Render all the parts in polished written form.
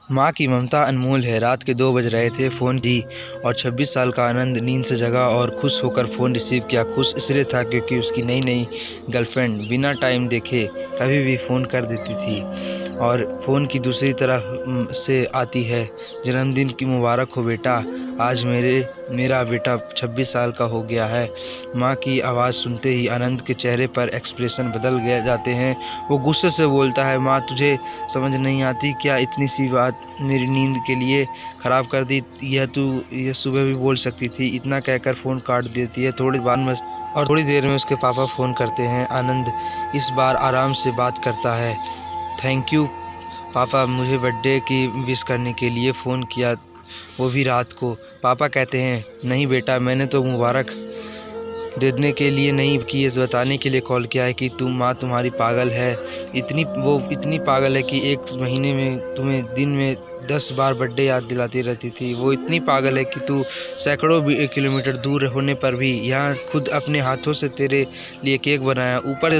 माँ की ममता अनमोल है। रात के 2 बज रहे थे, फ़ोन दी और 26 साल का आनंद नींद से जगा और खुश होकर फ़ोन रिसीव किया। खुश इसलिए था क्योंकि उसकी नई गर्लफ्रेंड बिना टाइम देखे कभी भी फ़ोन कर देती थी और फ़ोन की दूसरी तरफ से आती है, जन्मदिन की मुबारक हो बेटा, आज मेरा बेटा 26 साल का हो गया है। माँ की आवाज़ सुनते ही आनंद के चेहरे पर एक्सप्रेशन बदल जाते हैं। वो गुस्से से बोलता है, माँ तुझे समझ नहीं आती क्या? इतनी सी बात मेरी नींद के लिए ख़राब कर दी। यह सुबह भी बोल सकती थी। इतना कहकर फ़ोन काट देती है। थोड़ी देर में उसके पापा फ़ोन करते हैं। आनंद इस बार आराम से बात करता है। थैंक यू पापा, मुझे बर्थडे की विश करने के लिए फ़ोन किया, वो भी रात को। पापा कहते हैं, नहीं बेटा, मैंने तो मुबारक देने के लिए नहीं कि ये बताने के लिए कॉल किया है कि माँ तुम्हारी पागल है। इतनी पागल है कि एक महीने में तुम्हें दिन में 10 बार बर्थडे याद दिलाती रहती थी। वो इतनी पागल है कि तू सैकड़ों किलोमीटर दूर होने पर भी यहाँ खुद अपने हाथों से तेरे लिए केक बनाया। ऊपर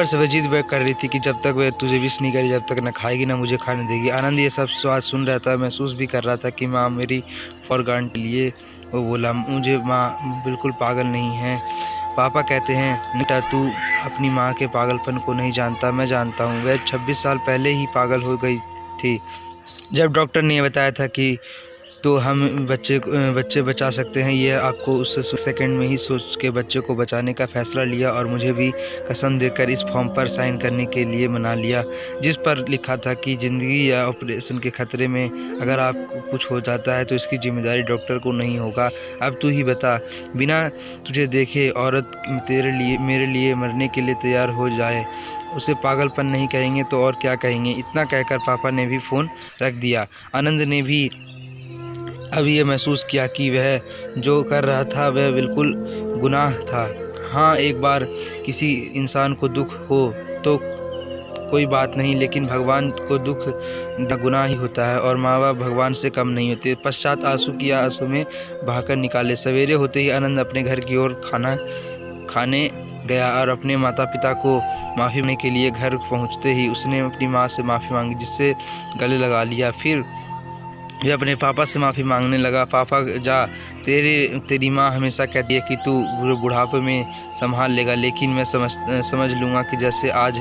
से वह जिद कर रही थी कि जब तक वह तुझे विश नहीं करी, जब तक न खाएगी ना मुझे खाने देगी। आनंद ये सब स्वाद सुन रहा था, महसूस भी कर रहा था कि माँ मेरी फॉरगॉन के लिए। वो बोला, मुझे माँ बिल्कुल पागल नहीं है। पापा कहते हैं, बेटा तू अपनी माँ के पागलपन को नहीं जानता, मैं जानता हूँ। वह 26 साल पहले ही पागल हो गई थी। जब डॉक्टर ने बताया था कि तो हम बच्चे बचा सकते हैं, यह आपको उस सेकंड में ही सोच के बच्चे को बचाने का फ़ैसला लिया और मुझे भी कसम देकर इस फॉर्म पर साइन करने के लिए मना लिया, जिस पर लिखा था कि ज़िंदगी या ऑपरेशन के ख़तरे में अगर आपको कुछ हो जाता है तो इसकी जिम्मेदारी डॉक्टर को नहीं होगा। अब तू ही बता, बिना तुझे देखे औरत मेरे लिए मरने के लिए तैयार हो जाए, उसे पागलपन नहीं कहेंगे तो और क्या कहेंगे? इतना कहकर पापा ने भी फ़ोन रख दिया। आनंद ने भी अब ये महसूस किया कि वह जो कर रहा था वह बिल्कुल गुनाह था। हाँ, एक बार किसी इंसान को दुख हो तो कोई बात नहीं, लेकिन भगवान को दुख गुनाह ही होता है और माँ बाप भगवान से कम नहीं होते। पश्चात आंसू में बहाकर निकाले। सवेरे होते ही आनंद अपने घर की ओर खाना खाने गया और अपने माता पिता को माफ़ी मांगने के लिए घर पहुँचते ही उसने अपनी माँ से माफ़ी मांगी, जिससे गले लगा लिया। फिर वह अपने पापा से माफ़ी मांगने लगा। पापा जा, तेरी माँ हमेशा कहती है कि तू बुढ़ापे में संभाल लेगा, लेकिन मैं समझ लूँगा कि जैसे आज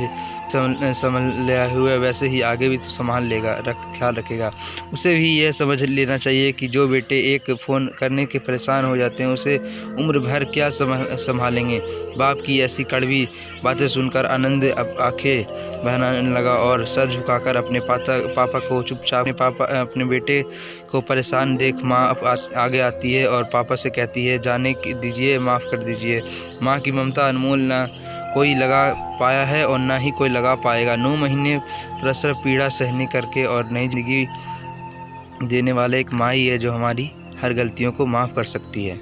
संभाल लिया हुआ वैसे ही आगे भी तू संभाल लेगा, ख्याल रखेगा। उसे भी यह समझ लेना चाहिए कि जो बेटे एक फ़ोन करने के परेशान हो जाते हैं उसे उम्र भर क्या संभालेंगे। बाप की ऐसी कड़वी बातें सुनकर आनंद आंखें बहलाने लगा और सर झुकाकर अपने पापा को चुपचाप अपने बेटे को परेशान देख माँ आगे आती है और पापा से कहती है, जाने दीजिए, माफ़ कर दीजिए। माँ की ममता अनमोल ना कोई लगा पाया है और ना ही कोई लगा पाएगा। 9 महीने प्रसव पीड़ा सहने करके और नई जिंदगी देने वाले एक माँ ही है जो हमारी हर गलतियों को माफ़ कर सकती है।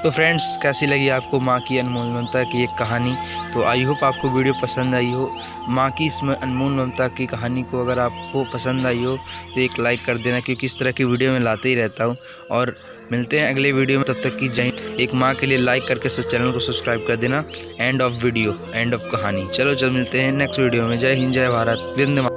तो फ्रेंड्स, कैसी लगी आपको माँ की अनमोल ममता की एक कहानी? तो आई होप आपको वीडियो पसंद आई हो। माँ की इस अनमोल ममता की कहानी को अगर आपको पसंद आई हो तो एक लाइक कर देना, क्योंकि इस तरह की वीडियो मैं लाते ही रहता हूँ। और मिलते हैं अगले वीडियो में, तब तक की जय हिंद। एक माँ के लिए लाइक करके चैनल को सब्सक्राइब कर देना। End of video, end of कहानी। चलो मिलते हैं नेक्स्ट वीडियो में। जय हिंद, जय भारत, वंदे मातरम।